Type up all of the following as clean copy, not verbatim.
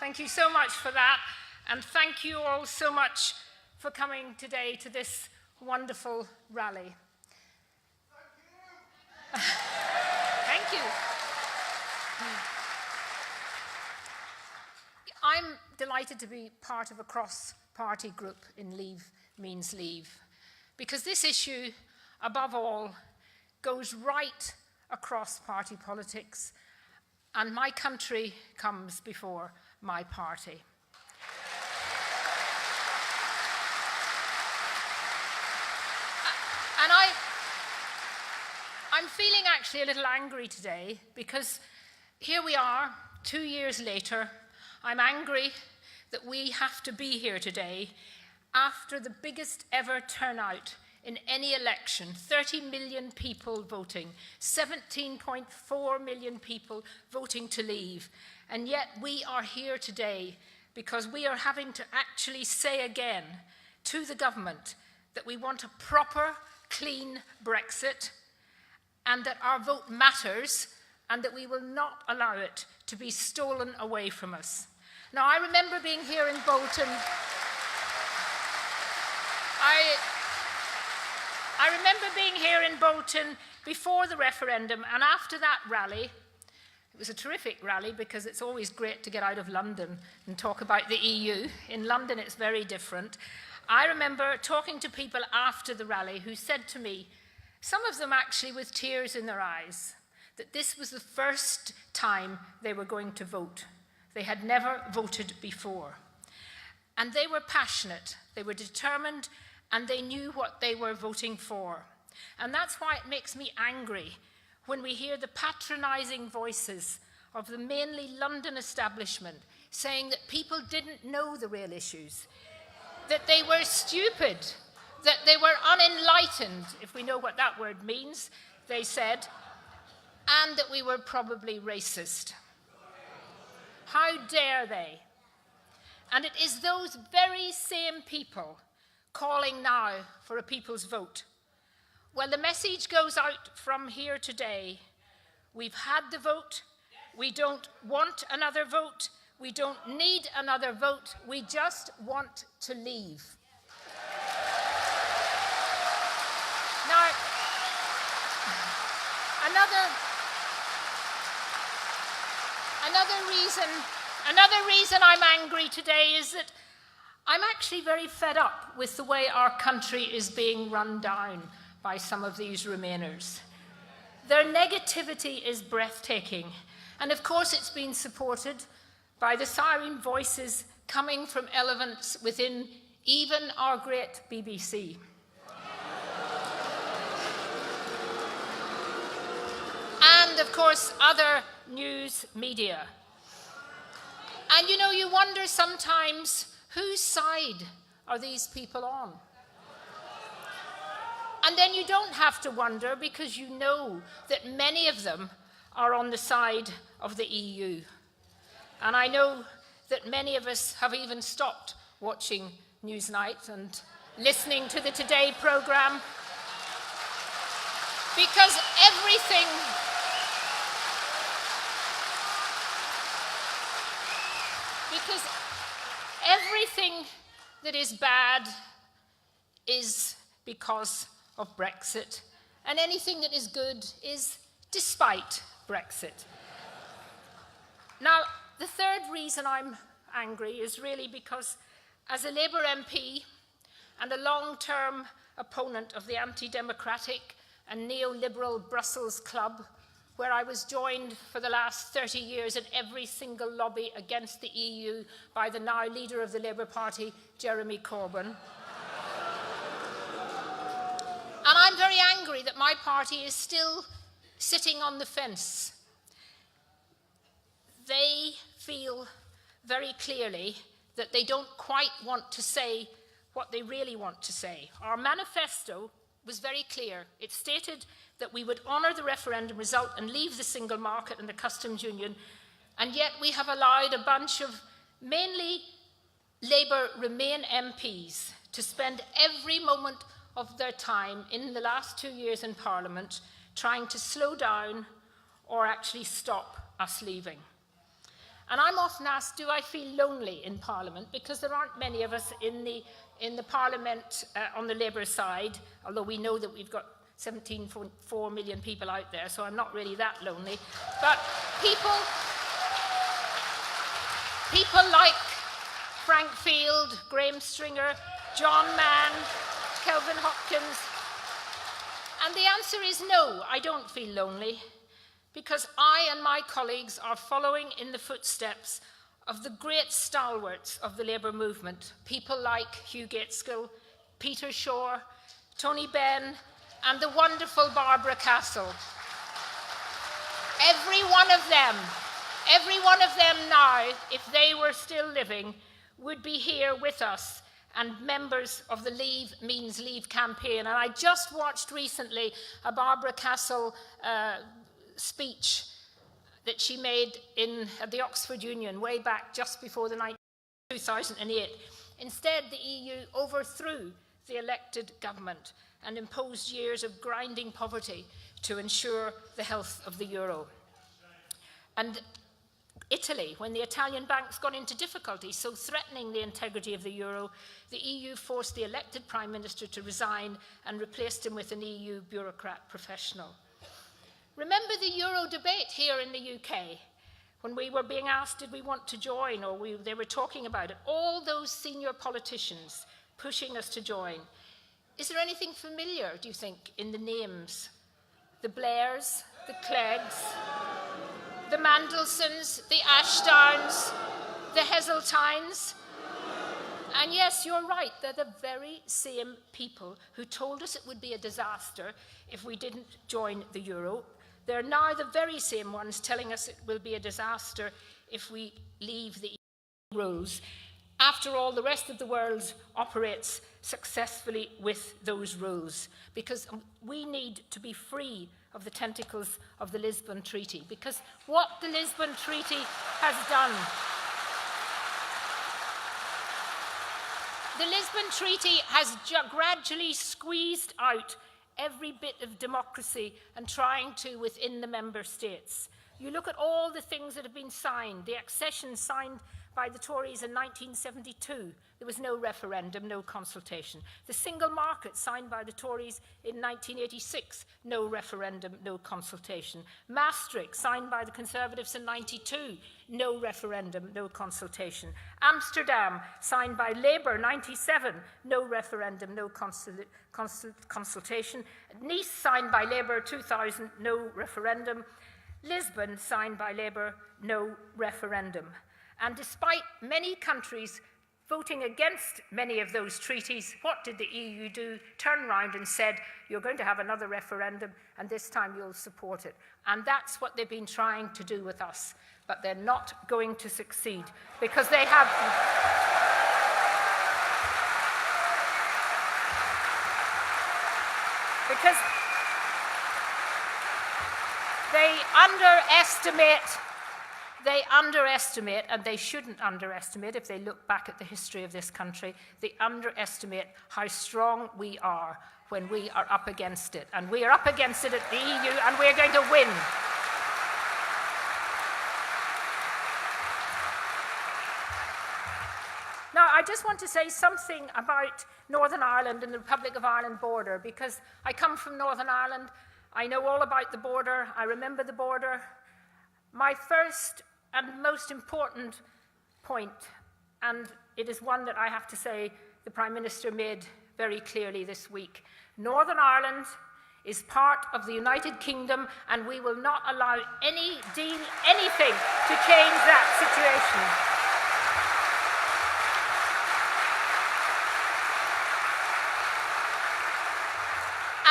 Thank you so much for that. And thank you all so much for coming today to this wonderful rally. Thank you. I'm delighted to be part of a cross-party group in Leave Means Leave, because this issue, above all, goes right across party politics, and my country comes before my party. And I'm feeling actually a little angry today, because here we are, 2 years later. I'm angry that we have to be here today after the biggest ever turnout in any election, 30 million people voting, 17.4 million people voting to leave. And yet we are here today because we are having to actually say again to the government that we want a proper, clean Brexit, and that our vote matters, and that we will not allow it to be stolen away from us. Now, I remember being here in Bolton. I remember being here in Bolton before the referendum, and after that rally. It was a terrific rally, because it's always great to get out of London and talk about the EU. In London, it's very different. I remember talking to people after the rally who said to me, some of them actually with tears in their eyes, that this was the first time they were going to vote. They had never voted before. And they were passionate, they were determined, and they knew what they were voting for. And that's why it makes me angry when we hear the patronising voices of the mainly London establishment saying that people didn't know the real issues, that they were stupid, that they were unenlightened, if we know what that word means, they said, and that we were probably racist. How dare they? And it is those very same people calling now for a people's vote. Well, the message goes out from here today. We've had the vote. We don't want another vote. We don't need another vote. We just want to leave. Now, another reason I'm angry today is that I'm actually very fed up with the way our country is being run down by some of these Remainers. Their negativity is breathtaking, and of course it's been supported by the siren voices coming from elements within even our great BBC. And of course other news media. And you know, you wonder sometimes, whose side are these people on? And then you don't have to wonder, because you know that many of them are on the side of the EU. And I know that many of us have even stopped watching Newsnight and listening to the Today programme, because everything that is bad is because of Brexit, and anything that is good is despite Brexit. Now, the third reason I'm angry is really because, as a Labour MP and a long-term opponent of the anti-democratic and neoliberal Brussels Club, where I was joined for the last 30 years in every single lobby against the EU by the now leader of the Labour Party, Jeremy Corbyn. And I'm very angry that my party is still sitting on the fence. They feel very clearly that they don't quite want to say what they really want to say. Our manifesto was very clear. It stated that we would honour the referendum result and leave the single market and the customs union, and yet we have allowed a bunch of mainly Labour Remain MPs to spend every moment of their time in the last 2 years in Parliament trying to slow down or actually stop us leaving. And I'm often asked, do I feel lonely in Parliament? Because there aren't many of us in the Parliament on the Labour side, although we know that we've got 17.4 million people out there, so I'm not really that lonely. But people like Frank Field, Graham Stringer, John Mann, Kelvin Hopkins. And the answer is no, I don't feel lonely, because I and my colleagues are following in the footsteps of the great stalwarts of the Labour movement, people like Hugh Gaitskell, Peter Shore, Tony Benn, and the wonderful Barbara Castle. Every one of them now, if they were still living, would be here with us and members of the Leave Means Leave campaign. And I just watched recently a Barbara Castle speech that she made at the Oxford Union way back just before the 2008. Instead, the EU overthrew the elected government and imposed years of grinding poverty to ensure the health of the euro. And Italy, when the Italian banks got into difficulty, so threatening the integrity of the euro, the EU forced the elected prime minister to resign and replaced him with an EU bureaucrat professional. Remember the euro debate here in the UK, when we were being asked did we want to join, or they were talking about it, all those senior politicians pushing us to join. Is there anything familiar, do you think, in the names? The Blairs, the Cleggs, the Mandelsons, the Ashdowns, the Heseltines. And yes, you're right, they're the very same people who told us it would be a disaster if we didn't join the euro. They're now the very same ones telling us it will be a disaster if we leave the EU rules. After all, the rest of the world operates successfully with those rules, because we need to be free of the tentacles of the Lisbon Treaty, because what the Lisbon Treaty has done, the Lisbon Treaty has gradually squeezed out every bit of democracy and trying to within the member states. You look at all the things that have been signed, the accession signed by the Tories in 1972. There was no referendum, no consultation. The single market signed by the Tories in 1986, no referendum, no consultation. Maastricht signed by the Conservatives in 92, no referendum, no consultation. Amsterdam signed by Labour 97, no referendum, no consultation. Nice signed by Labour 2000, no referendum. Lisbon signed by Labour, no referendum. And despite many countries voting against many of those treaties, what did the EU do? Turn around and said, you're going to have another referendum, and this time you'll support it. And that's what they've been trying to do with us. But they're not going to succeed, because they have... because they underestimate, and they shouldn't underestimate if they look back at the history of this country, they underestimate how strong we are when we are up against it. And we are up against it at the EU, and we're going to win. Now, I just want to say something about Northern Ireland and the Republic of Ireland border, because I come from Northern Ireland. I know all about the border. I remember the border. My first and most important point, and it is one that I have to say the Prime Minister made very clearly this week. Northern Ireland is part of the United Kingdom, and we will not allow anything to change that situation.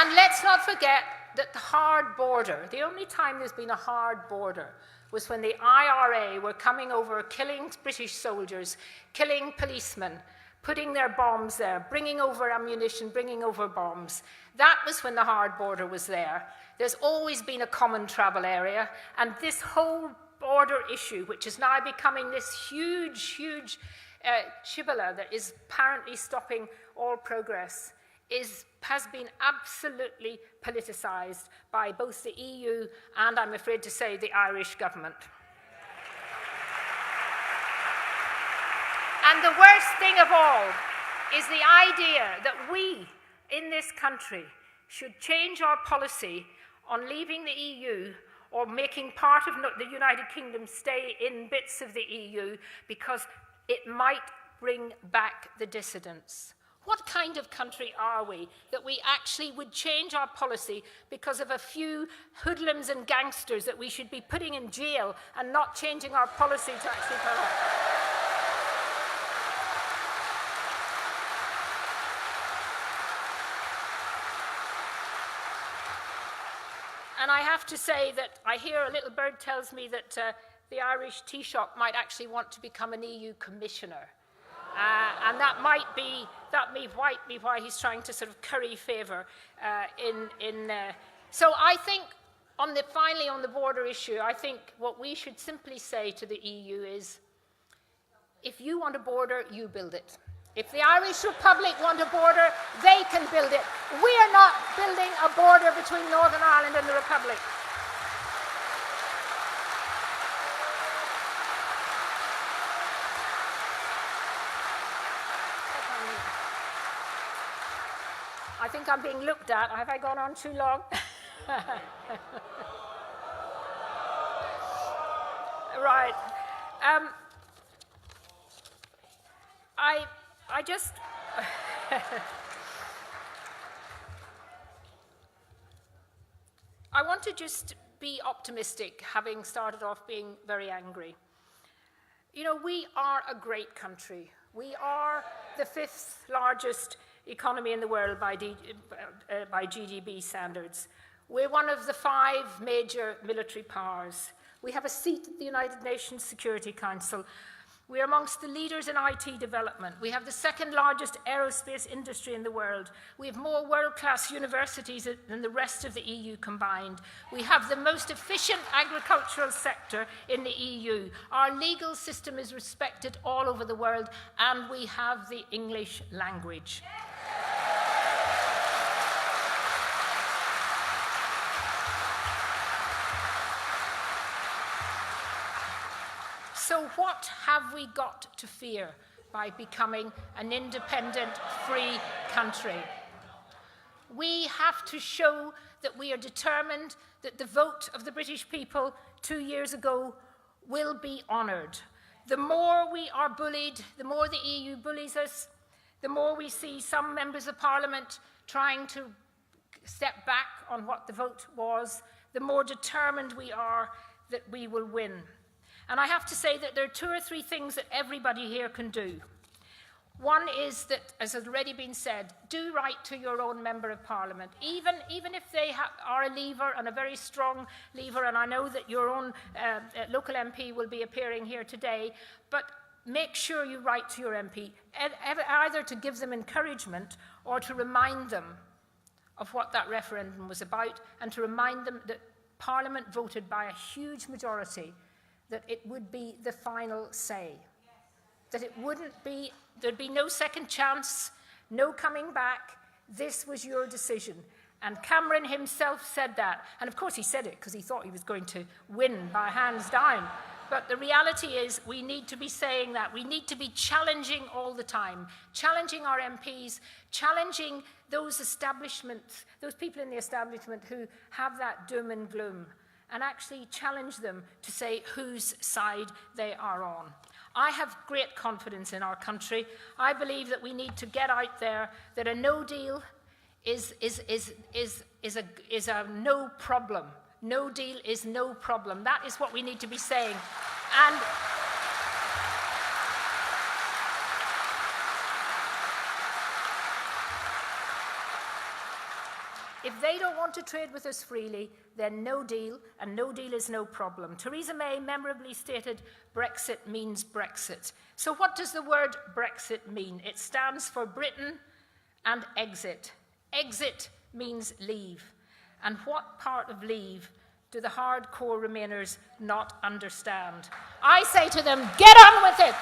And let's not forget that the hard border, the only time there's been a hard border was when the IRA were coming over, killing British soldiers, killing policemen, putting their bombs there, bringing over ammunition, bringing over bombs. That was when the hard border was there. There's always been a common travel area, and this whole border issue, which is now becoming this huge shibboleth that is apparently stopping all progress, has been absolutely politicised by both the EU and, I'm afraid to say, the Irish government. And the worst thing of all is the idea that we in this country should change our policy on leaving the EU or making part of the United Kingdom stay in bits of the EU because it might bring back the dissidents. What kind of country are we that we actually would change our policy because of a few hoodlums and gangsters that we should be putting in jail and not changing our policy to actually correct? And I have to say that I hear a little bird tells me that the Irish Taoiseach might actually want to become an EU commissioner. And that might be why he's trying to sort of curry favour So I think, finally on the border issue, I think what we should simply say to the EU is, if you want a border, you build it. If the Irish Republic want a border, they can build it. We are not building a border between Northern Ireland and the Republic. I think I'm being looked at. Have I gone on too long? Right. I just... I want to just be optimistic, having started off being very angry. You know, we are a great country. We are the 5th largest economy in the world by GDP standards. We're one of the 5 major military powers. We have a seat at the United Nations Security Council. We're amongst the leaders in IT development. We have the 2nd largest aerospace industry in the world. We have more world-class universities than the rest of the EU combined. We have the most efficient agricultural sector in the EU. Our legal system is respected all over the world, and we have the English language. So what have we got to fear by becoming an independent, free country? We have to show that we are determined that the vote of the British people 2 years ago will be honoured. The more we are bullied, the more the EU bullies us, the more we see some members of Parliament trying to step back on what the vote was, the more determined we are that we will win. And I have to say that there are 2 or 3 things that everybody here can do. One is that, as has already been said, do write to your own Member of Parliament, even if they are a Leaver and a very strong Leaver, and I know that your own local MP will be appearing here today, but make sure you write to your MP, either to give them encouragement or to remind them of what that referendum was about, and to remind them that Parliament voted by a huge majority that it would be the final say. That it wouldn't be, there'd be no second chance, no coming back. This was your decision. And Cameron himself said that. And of course he said it because he thought he was going to win by hands down. But the reality is we need to be saying that. We need to be challenging all the time, challenging our MPs, challenging those establishments, those people in the establishment who have that doom and gloom, and actually challenge them to say whose side they are on. I have great confidence in our country. I believe that we need to get out there, that a no deal is a no problem. No deal is no problem. That is what we need to be saying. And if they don't want to trade with us freely, then no deal, and no deal is no problem. Theresa May memorably stated, Brexit means Brexit. So what does the word Brexit mean? It stands for Britain and exit. Exit means leave. And what part of leave do the hardcore Remainers not understand? I say to them, get on with it.